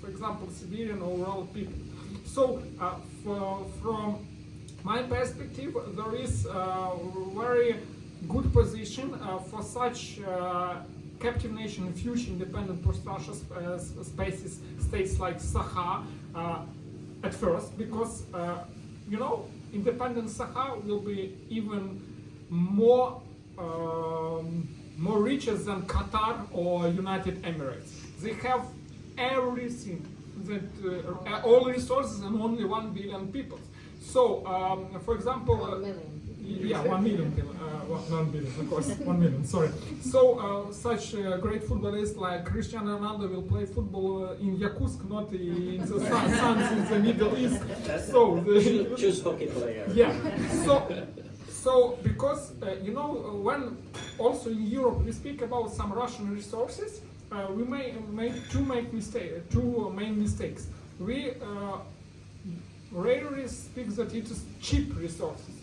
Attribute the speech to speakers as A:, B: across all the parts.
A: for example, Siberian or Ural people. So from my perspective, there is a very good position for such captive nation in future independent post-Russia states like Sakha at first, because you know, independent Sakha will be even more richer than Qatar or United Emirates. They have everything, that all resources and only 1 billion people. So, for example,
B: 1 million.
A: Yeah, 1 million, 1 billion, of course, 1 million, sorry. So, such great footballists like Cristiano Ronaldo will play football in Yakutsk, not in the suns in the Middle East. So,
C: choose hockey player.
A: Yeah, so because, you know, when also in Europe we speak about some Russian resources, we may make two main mistakes. We rarely speak that it is cheap resources.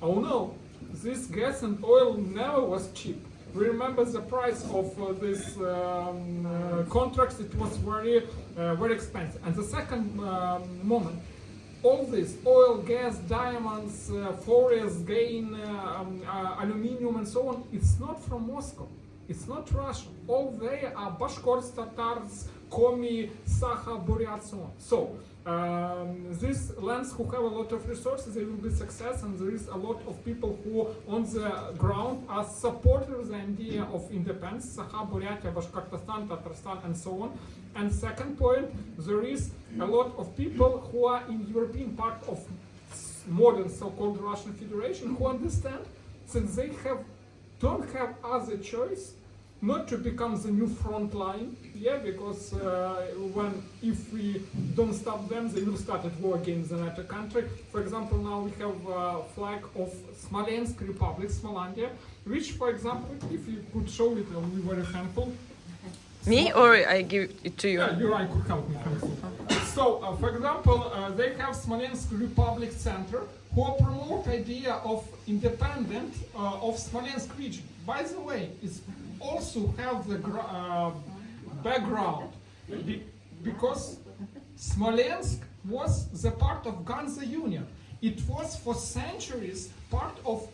A: Oh no, this gas and oil never was cheap. We remember the price of this contracts, it was very expensive. And the second moment, all this oil, gas, diamonds, forest, gain, aluminium and so on, it's not from Moscow. It's not Russia. All they are Bashkorts, Tatars, Komi, Sakha, Buryat, so on. So, these lands who have a lot of resources, they will be success, and there is a lot of people who on the ground are supporting the idea of independence, Sakha, Buryatia, Bashkortostan, Tatarstan, and so on. And second point, there is a lot of people who are in European part of modern so-called Russian Federation who understand that they don't have other choice not to become the new front line, yeah, because if we don't stop them, they will start at war against another country. For example, now we have a flag of Smolensk Republic, Smolandia, which, for example, if you could show it, I will be very thankful.
D: Me, or I give it to you?
A: Yeah, Yuraj could help me. So, for example, they have Smolensk Republic Center who promote idea of independent of Smolensk region. By the way, it's also have the background because Smolensk was the part of Ganze Union. It was for centuries part of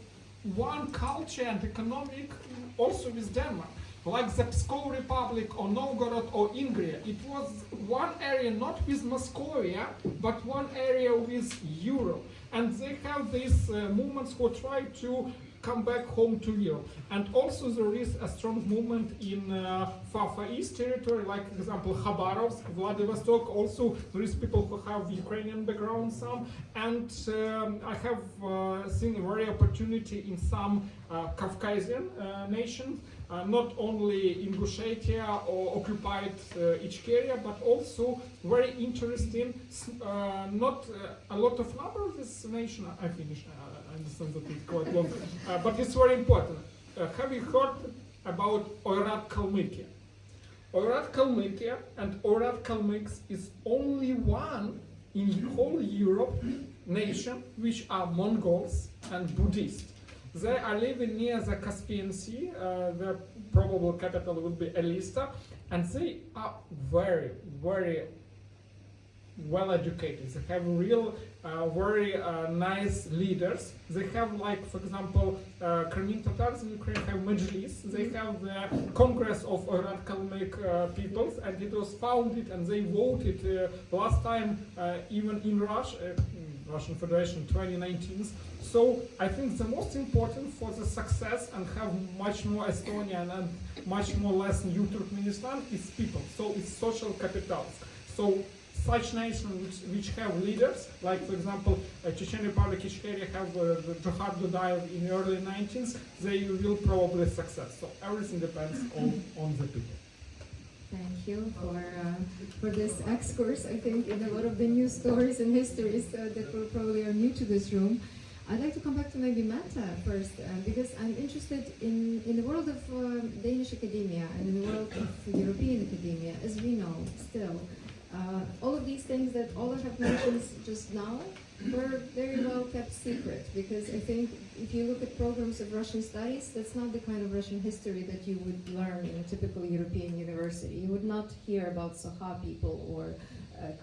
A: one culture and economic also with Denmark. Like the Pskov Republic or Novgorod or Ingria, it was one area not with Moscovia, but one area with Europe. And they have these movements who try to come back home to Europe. And also there is a strong movement in Far East territory, like for example Khabarovsk, Vladivostok. Also there is people who have Ukrainian background some. And I have seen a very opportunity in some Caucasian nations. Not only Ingushetia or occupied Ichkeria, but also very interesting, not a lot of number of this nation, I finish, I understand that it's quite long, but it's very important. Have you heard about Oirat Kalmykia? Oirat Kalmykia and Oirat Kalmyks is only one in whole Europe nation which are Mongols and Buddhists. They are living near the Caspian Sea, their probable capital will be Elista, and they are very, very well educated. They have real, very nice leaders. They have, like, for example, Crimean Tatars in Ukraine have Majlis. They have the Congress of Oirat Kalmyk peoples, and it was founded and they voted last time even in Russia, Russian Federation 2019. So I think the most important for the success and have much more Estonian and much more less new Turkmenistan is people. So it's social capitals. So such nations which have leaders, like for example Chechen Republic, Ichkeria have Johar Dudayev in the early 19th, they will probably success. So everything depends on the people.
E: Thank you for this excurse, I think, in a lot of the new stories and histories that probably are new to this room. I'd like to come back to maybe Mette first, because I'm interested in the world of Danish academia and in the world of European academia. As we know, still, All of these things that Oleg have mentioned just now were very well kept secret, because I think if you look at programs of Russian studies, that's not the kind of Russian history that you would learn in a typical European university. You would not hear about Sakha people or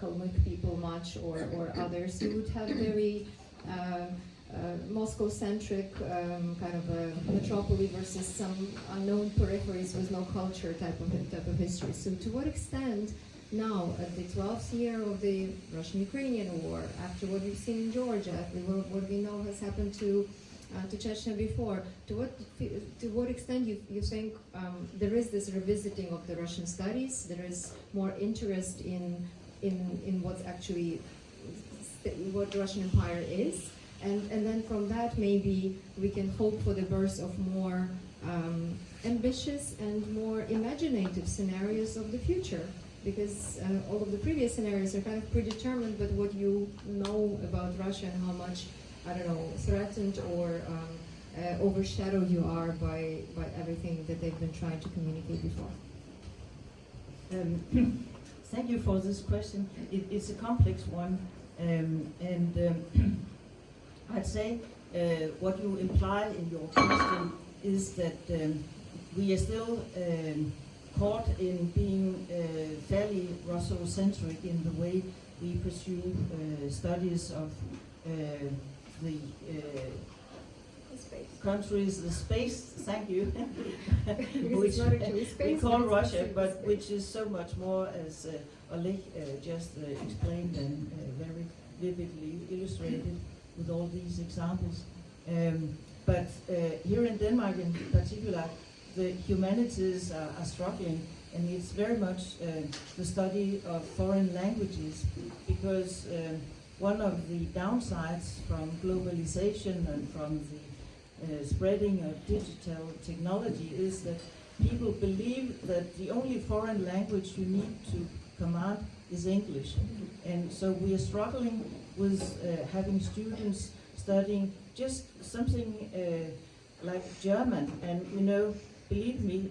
E: Kalmyk people much, or others. You would have very Moscow-centric kind of a metropolis versus some unknown peripheries with no culture type of history. So to what extent now, at the 12th year of the Russian-Ukrainian war, after what we've seen in Georgia, after what we know has happened to Chechnya before, to what extent you think there is this revisiting of the Russian studies, there is more interest in what's actually what the Russian Empire is, and then from that maybe we can hope for the birth of more ambitious and more imaginative scenarios of the future. Because all of the previous scenarios are kind of predetermined, but what you know about Russia and how much, I don't know, threatened or overshadowed you are by everything that they've been trying to communicate before.
B: Thank you for this question. It's a complex one, I'd say what you imply in your question is that we are still caught in being fairly Russocentric in the way we pursue studies of the countries, the space, thank you, which we call Russia, but which is so much more, as Oleg just explained and very vividly illustrated with all these examples. But here in Denmark in particular, the humanities are struggling, and it's very much the study of foreign languages, because one of the downsides from globalization and from the spreading of digital technology is that people believe that the only foreign language you need to command is English. And so we are struggling with having students studying just something like German, and believe me,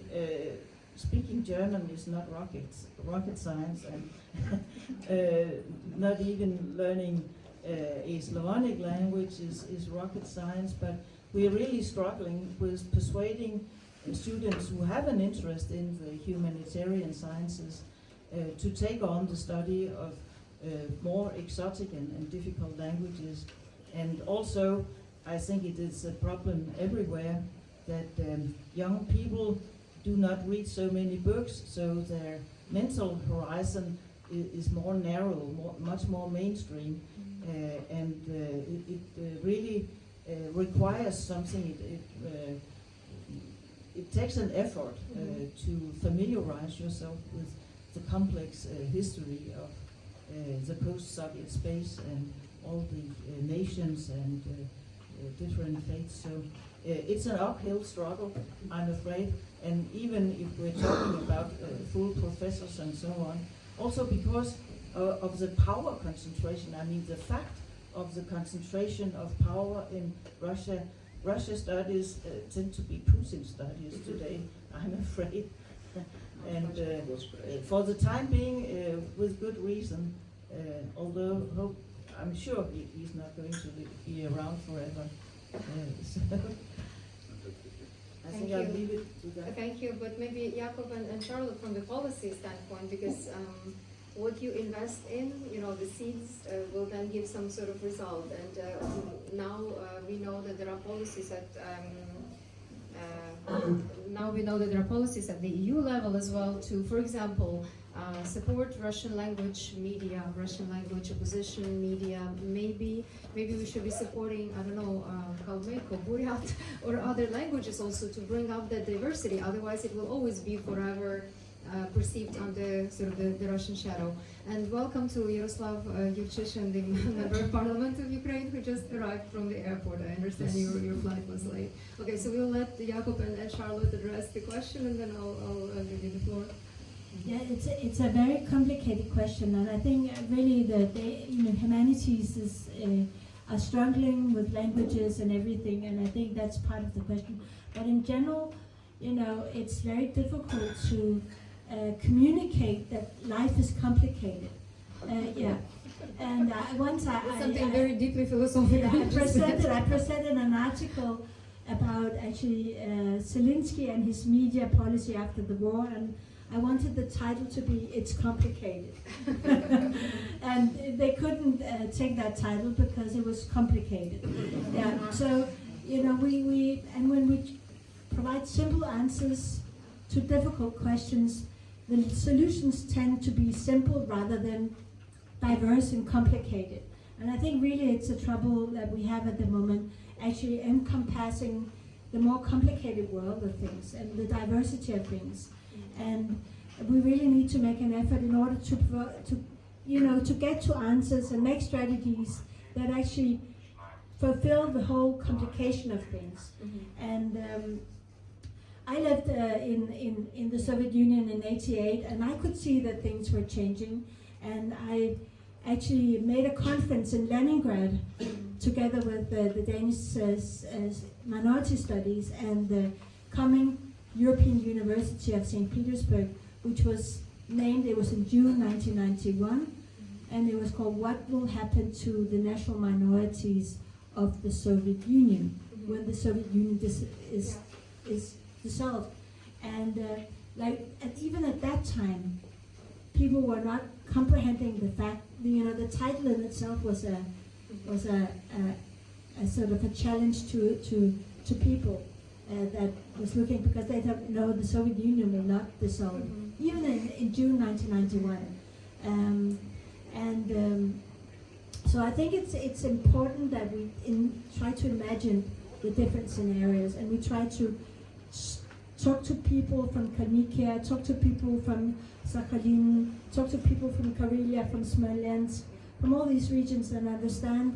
B: speaking German is not rocket science, and not even learning a Slavonic language is rocket science, but we are really struggling with persuading students who have an interest in the humanitarian sciences to take on the study of more exotic and difficult languages. And also, I think it is a problem everywhere that young people do not read so many books, so their mental horizon is more narrow, much more mainstream, and it really requires something. It takes an effort to familiarize yourself with the complex history of the post-Soviet space and all the nations and different faiths. So it's an uphill struggle, I'm afraid, and even if we're talking about full professors and so on, also because of the power concentration. I mean, the fact of the concentration of power in Russia. Russia studies tend to be Putin studies today, I'm afraid. And for the time being, with good reason, although I'm sure he's not going to be around forever. So I think I'll leave it to that.
E: Thank you, but maybe Jakob and Charlotte from the policy standpoint, because what you invest in, the seeds will then give some sort of result. And now we know that there are policies at the EU level as well to, for example, support Russian language media, Russian language opposition media. Maybe we should be supporting, I don't know, Kalmyk or Buryat or other languages also to bring up that diversity. Otherwise, it will always be forever perceived under sort of the Russian shadow. And welcome to Yaroslav Yurchyshyn, the member of Parliament of Ukraine, who just arrived from the airport. I understand your flight was late. Okay, so we'll let Jakob and Charlotte address the question, and then I'll give you the floor.
C: Yeah, it's a very complicated question, and I think really the humanities are struggling with languages and everything, and I think that's part of the question. But in general, it's very difficult to communicate that life is complicated. Yeah. And once
E: Something very deeply philosophical.
C: I presented an article about actually Zelensky and his media policy after the war, and I wanted the title to be "It's Complicated," and they couldn't take that title because it was complicated. Yeah. So we when we provide simple answers to difficult questions, the solutions tend to be simple rather than diverse and complicated. And I think really it's a trouble that we have at the moment, actually encompassing the more complicated world of things and the diversity of things. And we really need to make an effort in order to get to answers and make strategies that actually fulfill the whole complication of things. And I lived in the Soviet Union in '88, and I could see that things were changing. And I actually made a conference in Leningrad together with the Danish minority studies and the coming European University of St. Petersburg, which was named, it was in June 1991, and it was called "What Will Happen to the National Minorities of the Soviet Union when the Soviet Union is dissolved." And even at that time, people were not comprehending the fact. The title in itself was a sort of a challenge to people that was looking, because they don't know the Soviet Union will not dissolve, even in June 1991. So I think it's important that we try to imagine the different scenarios, and we try to talk to people from Kalmykia, talk to people from Sakhalin, talk to people from Karelia, from Smolensk, from all these regions, and understand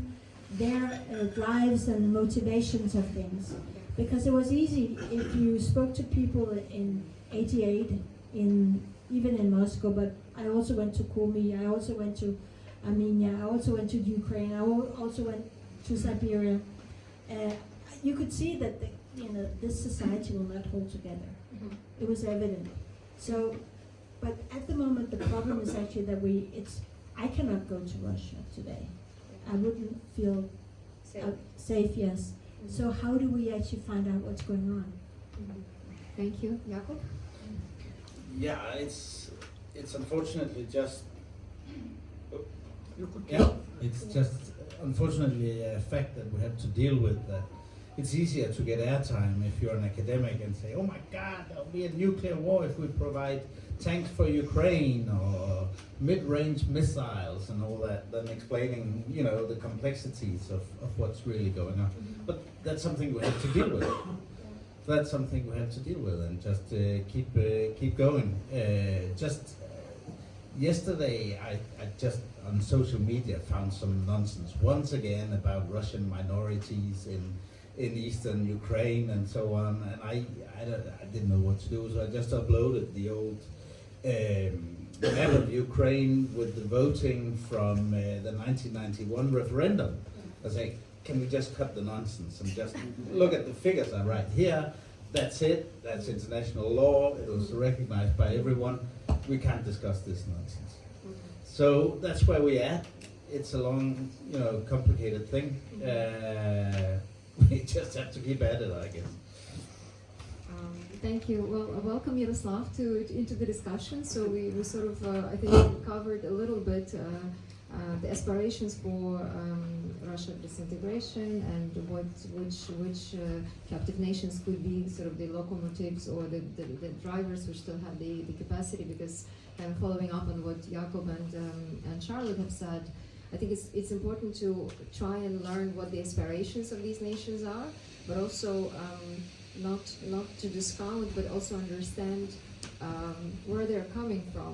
C: their drives and motivations of things. Because it was easy if you spoke to people in '88, even in Moscow, but I also went to Komi, I also went to Armenia, I also went to Ukraine, I also went to Siberia. You could see that this society will not hold together. It was evident. So, but at the moment, the problem is actually that I cannot go to Russia today. I wouldn't feel safe, yes. So how do we actually find out what's going on?
E: Thank you. Jakob?
F: Yeah, it's unfortunately just... it's just unfortunately a fact that we have to deal with that. It's easier to get airtime if you're an academic and say, "Oh my God, there'll be a nuclear war if we provide tanks for Ukraine or mid-range missiles and all that," than explaining, the complexities of what's really going on. But that's something we have to deal with. That's something we have to deal with, and just keep going. Yesterday, I just on social media found some nonsense once again about Russian minorities in eastern Ukraine and so on, and I didn't know what to do, so I just uploaded the old map of Ukraine with the voting from the 1991 referendum. I say, can we just cut the nonsense and just look at the figures I write here? That's it. That's international law. It was recognized by everyone. We can't discuss this nonsense. So that's where we're at. It's a long, complicated thing. We just have to keep at it, I guess.
E: Thank you. Well, welcome Yaroslav into the discussion. So we sort of, I think, covered a little bit the aspirations for Russia disintegration and which captive nations could be sort of the locomotives or the drivers which still have the capacity. Because following up on what Jakob and Charlotte have said, I think it's important to try and learn what the aspirations of these nations are, but also not to discount, but also understand where they're coming from,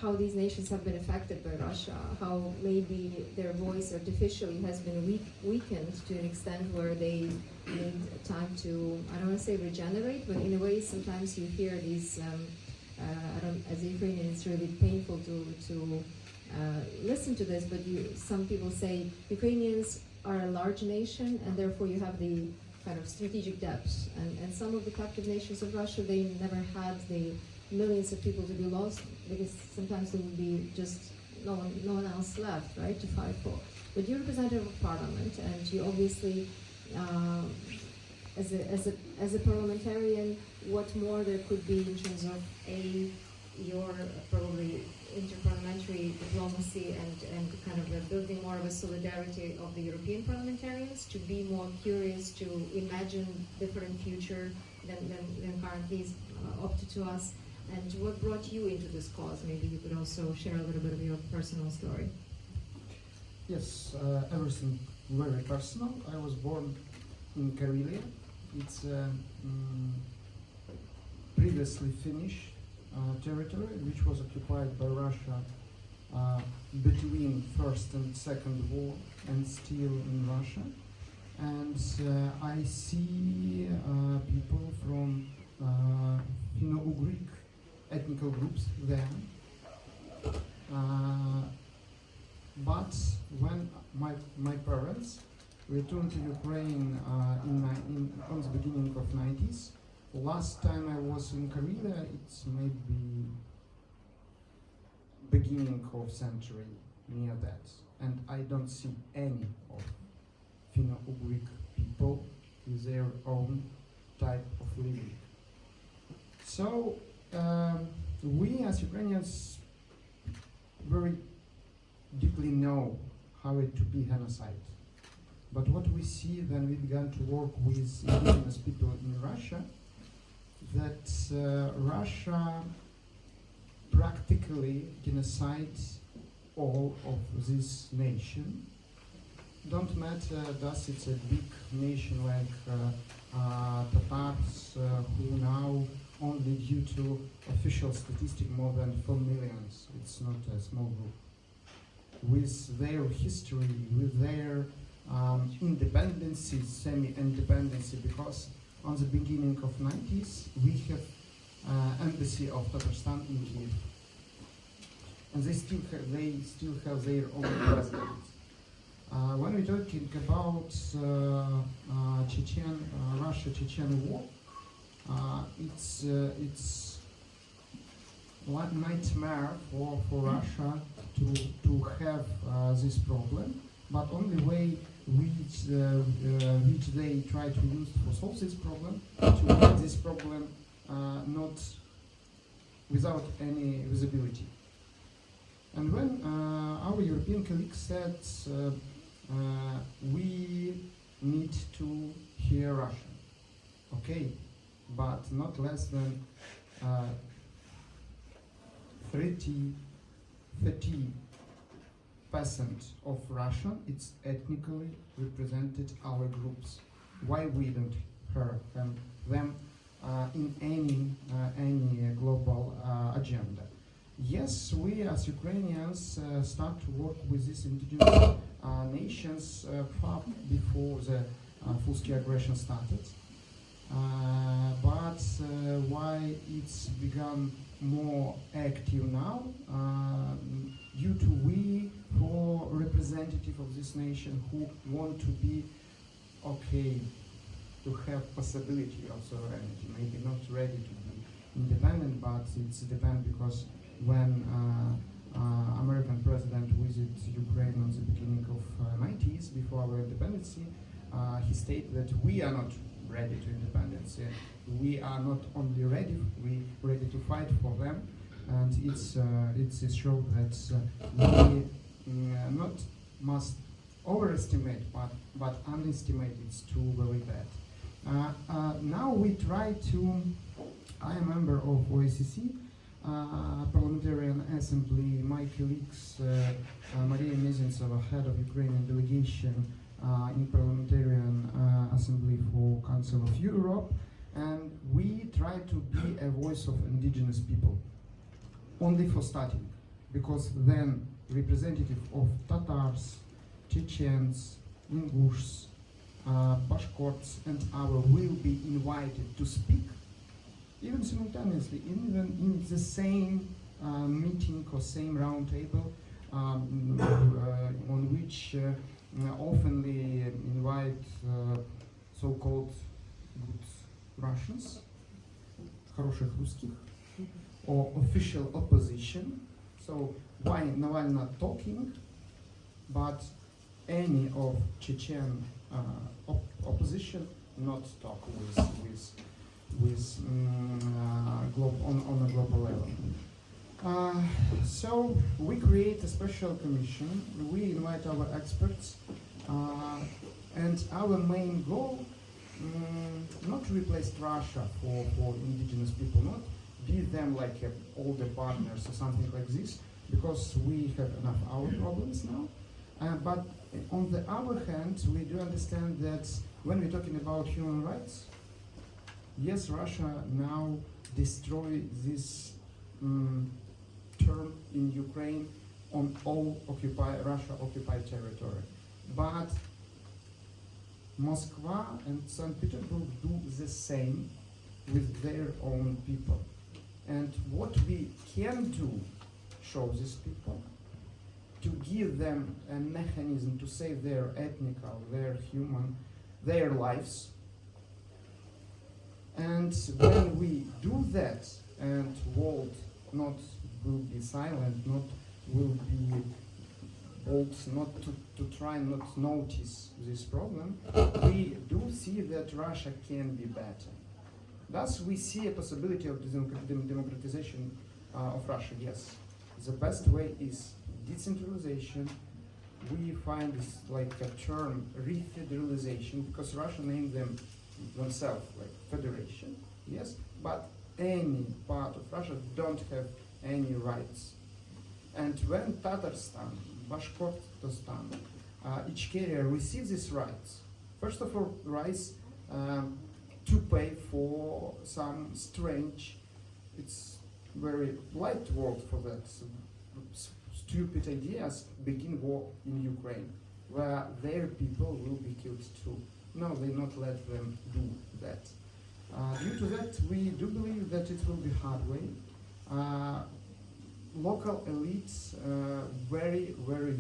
E: how these nations have been affected by Russia, how maybe their voice artificially has been weakened to an extent where they need time to, I don't want to say regenerate, but in a way sometimes you hear these, as a Ukrainian it's really painful to listen to this, but some people say Ukrainians are a large nation and therefore you have the kind of strategic depth, and some of the captive nations of Russia, they never had the millions of people to be lost, because sometimes there will be just no one else left, right, to fight for. But you're representative of parliament, and you obviously, as a parliamentarian, what more there could be in terms of your probably interparliamentary diplomacy and kind of building more of a solidarity of the European parliamentarians to be more curious, to imagine different future than currently is opted to us. And what brought you into this cause? Maybe you could also share a little bit of your personal story.
G: Yes, everything very personal. I was born in Karelia. It's previously Finnish territory, which was occupied by Russia between First and Second War, and still in Russia. And I see people from Finno-Ugric ethnical groups there. But when my parents returned to Ukraine on the beginning of 90s, last time I was in Karelia, it's maybe beginning of century, near that. And I don't see any of Finno-Ugric people with their own type of living. So we as Ukrainians very deeply know how it to be genocide. But what we see when we began to work with indigenous people in Russia, that Russia practically genocides all of this nation. Don't matter does it's a big nation like Tatars, who now only due to official statistic more than 4 million. It's not a small group. With their history, with their independency, semi-independency, because on the beginning of 90s we have embassy of Tatarstan in Kiev, and they still have their own president. When we're talking about Russia-Chechen war, it's one nightmare for Russia to have this problem, but only way which they try to use to solve this problem, to make this problem not without any visibility. And when our European colleagues said we need to hear Russian, okay, but not less than 30% of Russian, it's ethnically represented our groups. Why we don't hear them in any global agenda? Yes, we as Ukrainians start to work with these indigenous nations far before the full-scale aggression started. But why it's become more active now, due to we for representative of this nation who want to be okay, to have possibility of sovereignty, maybe not ready to be independent, but it's depend because when American president visited Ukraine on the beginning of 90s, before our independence, he stated that we are not ready to independence. We are not only ready, we ready to fight for them, and it's a show that we not must overestimate, but underestimate. It's too very bad. Now we try to. I am a member of OSCE. Parliamentarian Assembly, my colleagues, Maria Mezintseva, head of Ukrainian delegation in Parliamentarian Assembly for Council of Europe, and we try to be a voice of indigenous people, only for starting, because then representative of Tatars, Chechens, Ingushs, Bashkorts, and our will be invited to speak, even simultaneously, even in the same meeting or same round table, on which oftenly invite so-called good Russians, хороших русских, or official opposition. So why Navalny not talking, but any of Chechen opposition not talk on a global level. So we create a special commission. We invite our experts, and our main goal not to replace Russia for indigenous people, not be them like older partners or something like this, because we have enough our problems now. But on the other hand, we do understand that when we're talking about human rights, yes, Russia now destroy this term in Ukraine on all Russia-occupied territory. But Moscow and St. Petersburg do the same with their own people. And what we can do, show these people, to give them a mechanism to save their ethnical, their human, their lives. And when we do that, and world not will be silent, not will be bold, not to try not notice this problem, we do see that Russia can be better. Thus, we see a possibility of democratization of Russia, yes. The best way is decentralization. We find this like a term, refederalization, because Russia named themselves like federation, yes, but any part of Russia don't have any rights. And when Tatarstan, Bashkortostan, Ichkeria receive these rights, first of all, rights to pay for some strange, it's very light word for that, stupid ideas, begin war in Ukraine, where their people will be killed too. No, they not let them do that. Due to that, we do believe that it will be hard way. Local elites, very, very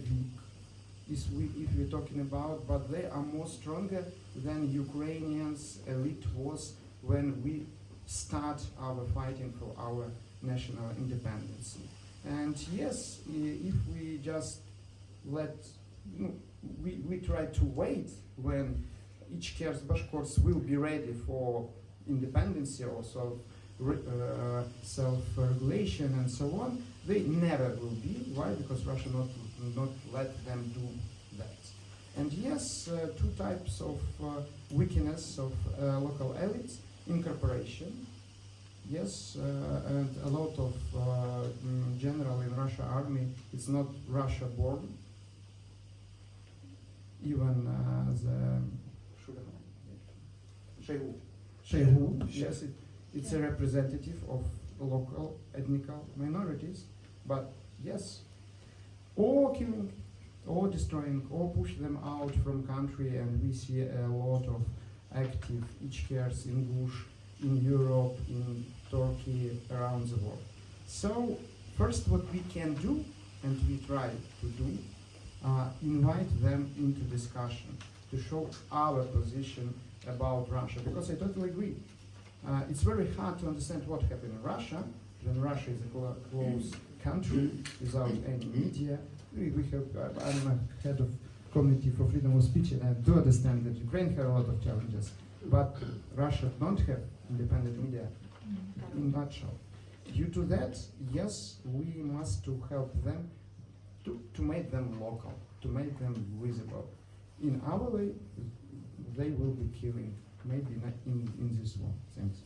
G: weak, if we're talking about, but they are more stronger than Ukrainians elite was when we start our fighting for our national independence. And yes, if we just let, we try to wait when each Bashkorts will be ready for independence or self-regulation and so on, they never will be. Why? Because Russia not let them do that. And yes, two types of weakness of local elites: incorporation. Yes, and a lot of general in Russia army, it's not Russia born. Even the Shoigu, yes, it's a representative of local ethnical minorities. But yes, or killing, or destroying, or push them out from country, and we see a lot of active Ichkers in Gush, in Europe, in Turkey, around the world. So first what we can do, and we try to do, invite them into discussion, to show our position about Russia, because I totally agree. It's very hard to understand what happened in Russia, when Russia is a closed country without any media. We have, I'm a head of Committee for Freedom of Speech, and I do understand that Ukraine has a lot of challenges, but Russia don't have independent media, in a nutshell. Due to that, yes, we must to help them to make them local, to make them visible. In our way, they will be killing, maybe not in this war. Thanks.